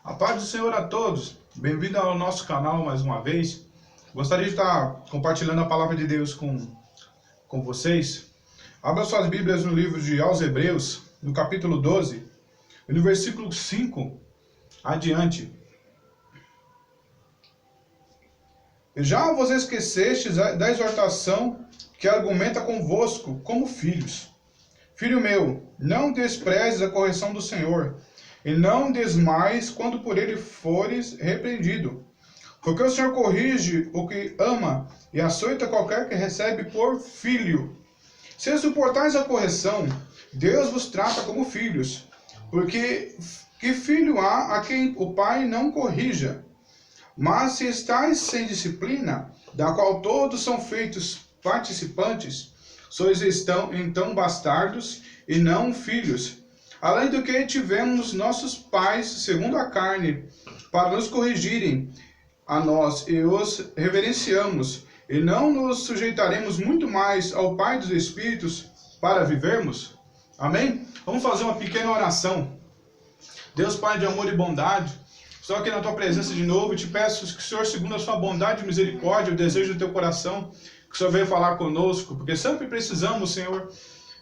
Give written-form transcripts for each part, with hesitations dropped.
A paz do Senhor a todos. Bem-vindo ao nosso canal mais uma vez. Gostaria de estar compartilhando a palavra de Deus com vocês. Abra suas Bíblias no livro de aos Hebreus, no capítulo 12, e no versículo 5 adiante. Já vos esquecestes da exortação que argumenta convosco como filhos. Filho meu, não desprezes a correção do Senhor, e não desmais quando por ele fores repreendido. Porque o Senhor corrige o que ama e açoita qualquer que recebe por filho. Se suportais a correção, Deus vos trata como filhos. Porque que filho há a quem o pai não corrija? Mas se estáis sem disciplina, da qual todos são feitos participantes, sois então bastardos e não filhos. Além do que tivemos nossos pais, segundo a carne, para nos corrigirem a nós, e os reverenciamos, e não nos sujeitaremos muito mais ao Pai dos Espíritos para vivermos? Amém? Vamos fazer uma pequena oração. Deus Pai de amor e bondade, estou aqui na Tua presença de novo e te peço que o Senhor, segundo a Sua bondade e misericórdia, o desejo do Teu coração, que o Senhor venha falar conosco, porque sempre precisamos, Senhor,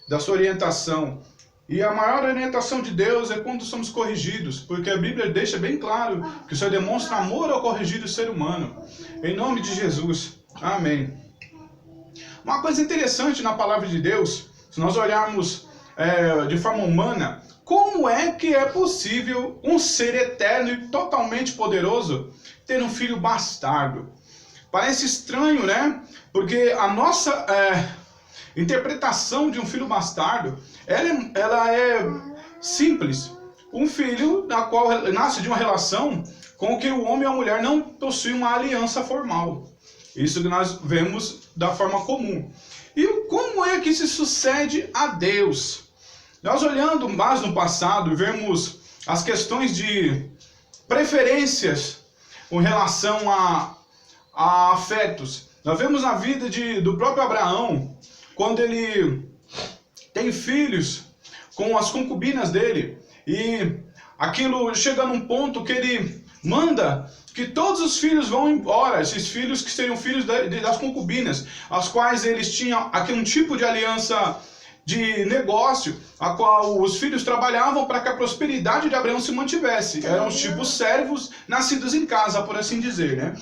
da Sua orientação. E a maior orientação de Deus é quando somos corrigidos, porque a Bíblia deixa bem claro que o Senhor demonstra amor ao corrigido ser humano. Em nome de Jesus. Amém. Uma coisa interessante na palavra de Deus, se nós olharmos de forma humana, como é que é possível um ser eterno e totalmente poderoso ter um filho bastardo? Parece estranho, né? Porque a nossa interpretação de um filho bastardo, ela é simples. Um filho da qual nasce de uma relação com que o homem e a mulher não possuem uma aliança formal. Isso que nós vemos da forma comum. E como é que se sucede a Deus? Nós olhando mais no passado, vemos as questões de preferências com relação a afetos. Nós vemos na vida do próprio Abraão, quando ele tem filhos com as concubinas dele, e aquilo chega num ponto que ele manda que todos os filhos vão embora, esses filhos que seriam filhos das concubinas, as quais eles tinham aquele tipo de aliança de negócio, a qual os filhos trabalhavam para que a prosperidade de Abraão se mantivesse. Eram os tipos servos nascidos em casa, por assim dizer, né?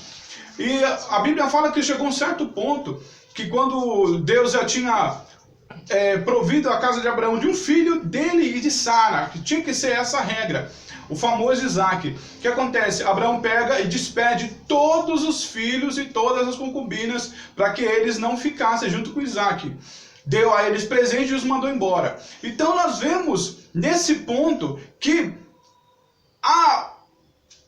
E a Bíblia fala que chegou a um certo ponto que quando Deus já tinha provido a casa de Abraão de um filho dele e de Sara, que tinha que ser essa regra, o famoso Isaac. O que acontece? Abraão pega e despede todos os filhos e todas as concubinas para que eles não ficassem junto com Isaac. Deu a eles presente e os mandou embora. Então nós vemos nesse ponto que a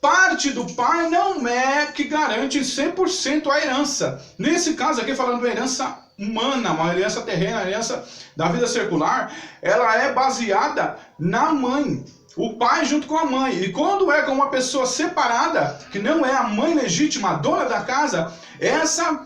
parte do pai não é que garante 100% a herança. Nesse caso aqui, falando de herança humana, uma herança terrena, a herança da vida secular, ela é baseada na mãe. O pai junto com a mãe. E quando é com uma pessoa separada, que não é a mãe legítima, a dona da casa, essa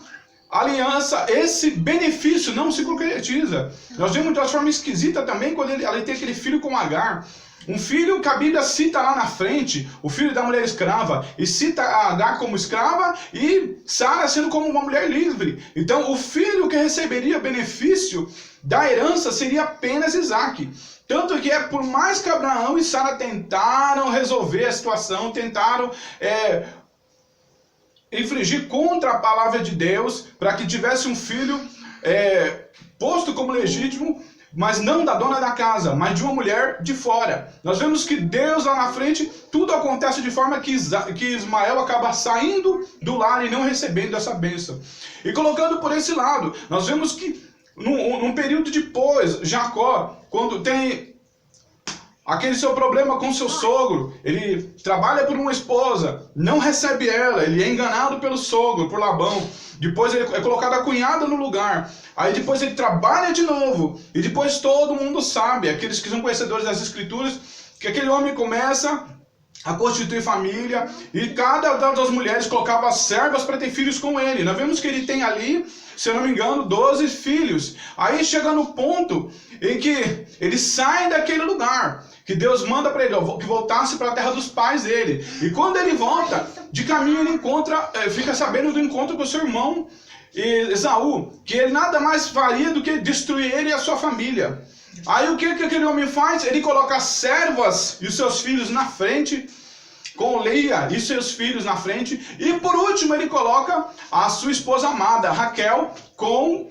aliança, esse benefício não se concretiza. Nós vemos de uma forma esquisita também quando ela tem aquele filho com Agar. Um filho que a Bíblia cita lá na frente, o filho da mulher escrava, e cita a Agar como escrava e Sara sendo como uma mulher livre. Então o filho que receberia benefício da herança seria apenas Isaac. Tanto que por mais que Abraão e Sara tentaram resolver a situação, tentaram infringir contra a palavra de Deus, para que tivesse um filho posto como legítimo, mas não da dona da casa, mas de uma mulher de fora. Nós vemos que Deus lá na frente, tudo acontece de forma que Ismael acaba saindo do lar e não recebendo essa bênção. E colocando por esse lado, nós vemos que num período depois, Jacó, quando tem aquele seu problema com seu sogro, ele trabalha por uma esposa, não recebe ela, ele é enganado pelo sogro, por Labão. Depois ele é colocado a cunhada no lugar. Aí depois ele trabalha de novo. E depois todo mundo sabe, aqueles que são conhecedores das escrituras, que aquele homem começa a constituir família, e cada das mulheres colocava servas para ter filhos com ele. Nós vemos que ele tem ali, se eu não me engano, 12 filhos. Aí chega no ponto em que ele sai daquele lugar, que Deus manda para ele que voltasse para a terra dos pais dele. E quando ele volta, de caminho ele fica sabendo do encontro com o seu irmão Esaú, que ele nada mais faria do que destruir ele e a sua família. Aí o que aquele homem faz? Ele coloca as servas e os seus filhos na frente, com Leia e seus filhos na frente, e por último ele coloca a sua esposa amada, Raquel, com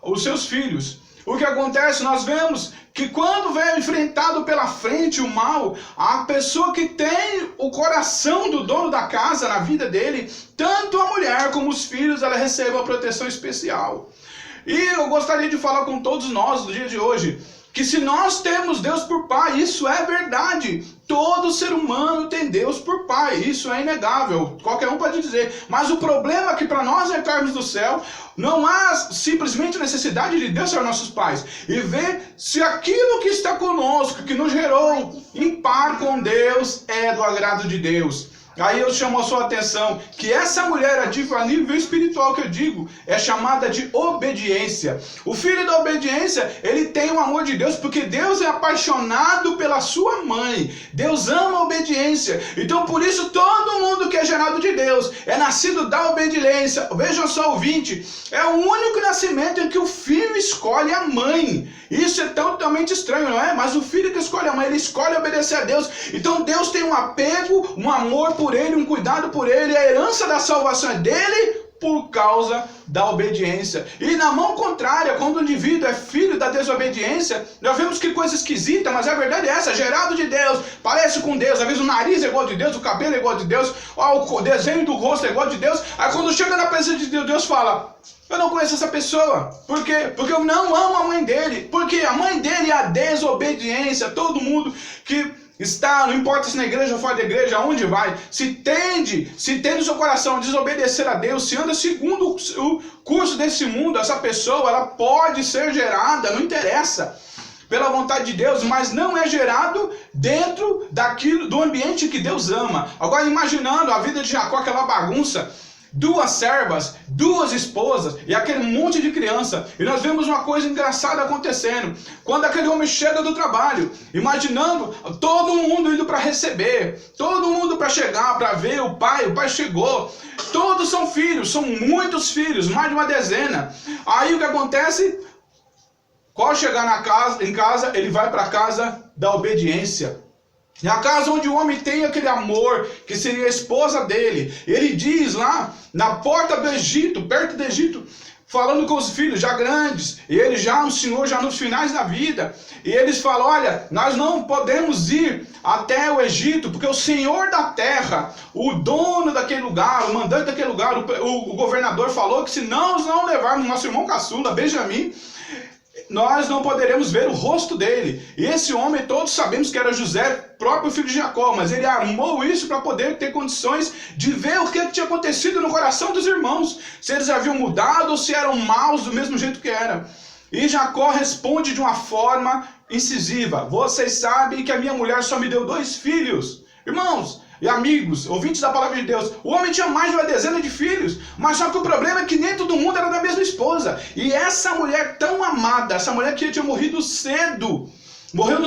os seus filhos. O que acontece? Nós vemos que quando vem enfrentado pela frente o mal, a pessoa que tem o coração do dono da casa na vida dele, tanto a mulher como os filhos, ela recebe uma proteção especial. E eu gostaria de falar com todos nós no dia de hoje, que se nós temos Deus por Pai, isso é verdade. Todo ser humano tem Deus por Pai, isso é inegável, qualquer um pode dizer. Mas o problema é que para nós entrarmos no céu, não há simplesmente necessidade de Deus ser nossos pais. E ver se aquilo que está conosco, que nos gerou em par com Deus, é do agrado de Deus. Aí eu chamo a sua atenção que essa mulher, a nível espiritual que eu digo, é chamada de obediência. O filho da obediência, ele tem o amor de Deus, porque Deus é apaixonado pela sua mãe. Deus ama a obediência. Então por isso todo mundo que é gerado de Deus é nascido da obediência. Vejam só, ouvinte, é o único nascimento em que o filho escolhe a mãe. Isso é totalmente estranho, não é? Mas o filho que escolhe a mãe, ele escolhe obedecer a Deus. Então Deus tem um apego, um amor por ele, um cuidado por ele. A herança da salvação é dele por causa da obediência. E na mão contrária, quando o indivíduo é filho da desobediência, nós vemos que coisa esquisita, mas a verdade é essa: gerado de Deus, parece com Deus, às vezes o nariz é igual de Deus, o cabelo é igual de Deus, o desenho do rosto é igual de Deus. Aí quando chega na presença de Deus, Deus fala: eu não conheço essa pessoa. Por quê? Porque eu não amo a mãe dele. Porque a mãe dele é a desobediência. Todo mundo que está, não importa se na igreja ou fora da igreja, aonde vai, se tem no seu coração desobedecer a Deus, se anda segundo o curso desse mundo, essa pessoa, ela pode ser gerada, não interessa, pela vontade de Deus, mas não é gerado dentro do ambiente que Deus ama. Agora, imaginando a vida de Jacó, aquela bagunça, 2 servas, 2 esposas e aquele monte de criança. E nós vemos uma coisa engraçada acontecendo. Quando aquele homem chega do trabalho, imaginando todo mundo indo para receber, todo mundo para chegar, para ver o pai chegou. Todos são filhos, são muitos filhos, mais de uma dezena. Aí o que acontece? Qual chegar em casa, ele vai para a casa da obediência. É a casa onde o homem tem aquele amor, que seria a esposa dele. Ele diz lá, na porta do Egito, perto do Egito, falando com os filhos já grandes, e ele já, um senhor, já nos finais da vida, e eles falam: olha, nós não podemos ir até o Egito, porque o senhor da terra, o dono daquele lugar, o mandante daquele lugar, o governador falou que se nós não levarmos nosso irmão caçula, Benjamim, nós não poderemos ver o rosto dele. E esse homem, todos sabemos que era José, próprio filho de Jacó, mas ele armou isso para poder ter condições de ver o que tinha acontecido no coração dos irmãos, se eles haviam mudado ou se eram maus do mesmo jeito que eram. E Jacó responde de uma forma incisiva: vocês sabem que a minha mulher só me deu 2 filhos. Irmãos e amigos, ouvintes da palavra de Deus, o homem tinha mais de uma dezena de filhos, mas só que o problema é que nem todo mundo era da mesma esposa. E essa mulher tão amada, essa mulher que tinha morrido cedo, morreu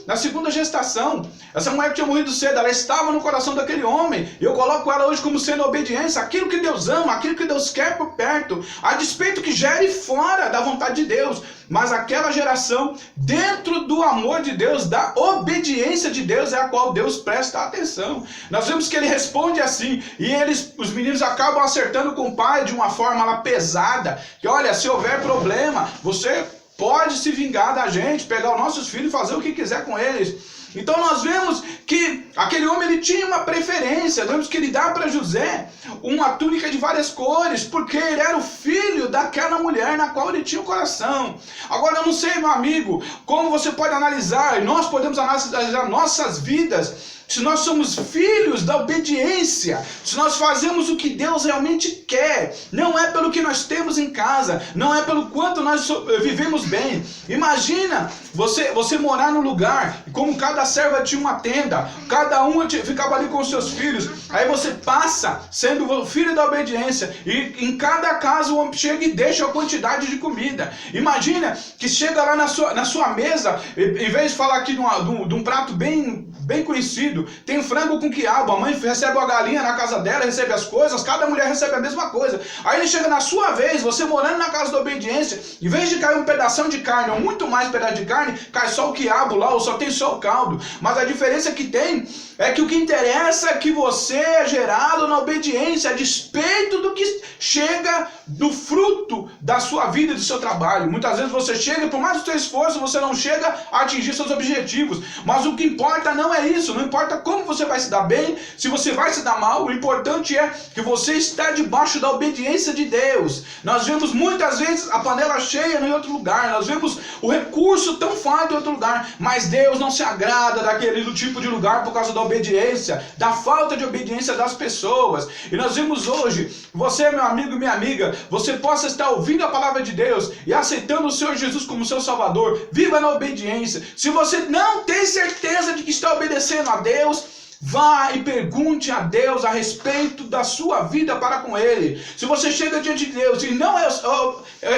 na segunda gestação. Essa mulher que tinha morrido cedo, ela estava no coração daquele homem. Eu coloco ela hoje como sendo obediência, aquilo que Deus ama, aquilo que Deus quer por perto, a despeito que gere fora da vontade de Deus. Mas aquela geração, dentro do amor de Deus, da obediência de Deus, é a qual Deus presta atenção. Nós vemos que ele responde assim, e os meninos acabam acertando com o pai de uma forma lá pesada, que olha, se houver problema, você pode se vingar da gente, pegar os nossos filhos e fazer o que quiser com eles. Então nós vemos que aquele homem, ele tinha uma preferência. Nós vemos que ele dá para José uma túnica de várias cores, porque ele era o filho daquela mulher na qual ele tinha o coração. Agora eu não sei, meu amigo, como você pode analisar, e nós podemos analisar nossas vidas se nós somos filhos da obediência, se nós fazemos o que Deus realmente quer, não é pelo que nós temos em casa, não é pelo quanto nós vivemos bem. Imagina você morar num lugar, como cada serva tinha uma tenda, cada uma ficava ali com os seus filhos, aí você passa sendo o filho da obediência, e em cada casa o homem chega e deixa a quantidade de comida. Imagina que chega lá na sua mesa, em vez de falar aqui de um prato bem conhecido, tem frango com quiabo, a mãe recebe uma galinha na casa dela, recebe as coisas, cada mulher recebe a mesma coisa. Aí ele chega na sua vez, você morando na casa da obediência, em vez de cair um pedação de carne, ou muito mais pedaço de carne, cai só o quiabo lá, ou só tem só o caldo. Mas a diferença que tem é que o que interessa é que você é gerado na obediência, a despeito do que chega do fruto da sua vida e do seu trabalho. Muitas vezes você chega, por mais do seu esforço, você não chega a atingir seus objetivos. Mas o que importa não é isso, não importa como você vai se dar bem, se você vai se dar mal, o importante é que você está debaixo da obediência de Deus. Nós vemos muitas vezes a panela cheia em outro lugar, nós vemos o recurso tão farto em outro lugar, mas Deus não se agrada daquele tipo de lugar por causa da obediência, da falta de obediência das pessoas. E nós vemos hoje, você, meu amigo e minha amiga, você possa estar ouvindo a palavra de Deus e aceitando o Senhor Jesus como seu Salvador. Viva na obediência. Se você não tem certeza de que está obedecendo a Deus, vá e pergunte a Deus a respeito da sua vida para com Ele. Se você chega diante de Deus e não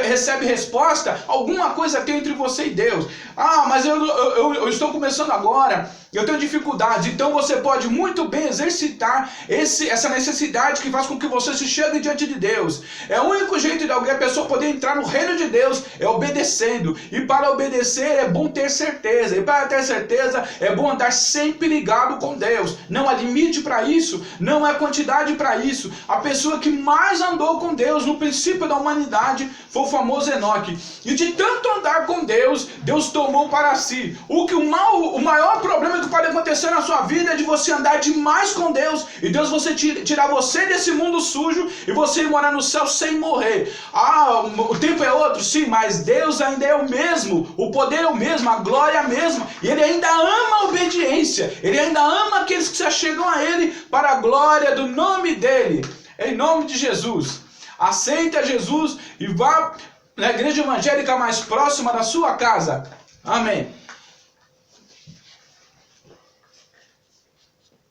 recebe resposta, alguma coisa tem entre você e Deus. Ah, mas eu estou começando agora, eu tenho dificuldades. Então você pode muito bem exercitar essa necessidade que faz com que você se chegue diante de Deus. É o único jeito de alguém, a pessoa poder entrar no reino de Deus, é obedecendo. E para obedecer é bom ter certeza. E para ter certeza é bom andar sempre ligado com Deus. Não há limite para isso, não há quantidade para isso. A pessoa que mais andou com Deus no princípio da humanidade foi o famoso Enoque. E de tanto andar com Deus, Deus tomou para si. O maior problema que pode acontecer na sua vida é de você andar demais com Deus e Deus tirar você desse mundo sujo e você ir morar no céu sem morrer. Ah, o tempo é outro, sim, mas Deus ainda é o mesmo, o poder é o mesmo, a glória é a mesma, e Ele ainda ama a obediência, Ele ainda ama aqueles que se achegam a Ele para a glória do nome dEle. Em nome de Jesus, aceite a Jesus e vá na igreja evangélica mais próxima da sua casa. Amém.